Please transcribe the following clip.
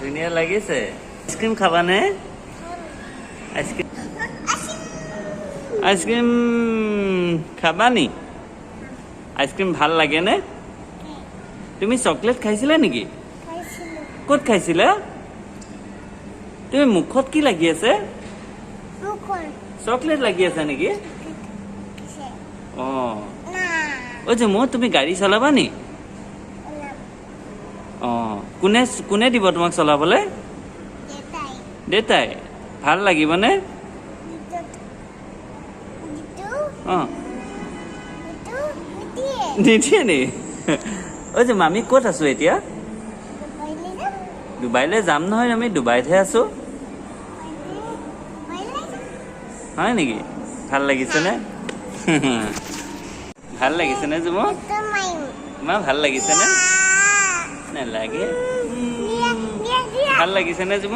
ধুনীয়া লাগিছে ice cream খাবানে ice cream ice cream খাবানি ice cream ভাল লাগে নে তুমি চকলেট খাইছিলা নেকি ক'ত খাইছিলা তুমি মুখত কি লাগি আছে চকলেট লাগি আছে নেকি ওই যে মই তুমি গাড়ী চলাবা নি কোনে কোনে দিব তোমাক চলাবলে দেউতাই ভাল লাগিবনে নিদিয়ে নি ওই যে মামি ক'ত আছো এতিয়া ডুবাইলৈ যাম নহয় আমি ডুবাইতহে আছো হয় নেকি ভাল লাগিছেনে ভাল লাগিছেনে জুম ইমান ভাল লাগিছেনে নালাগে ভাল লাগিছেনে জুম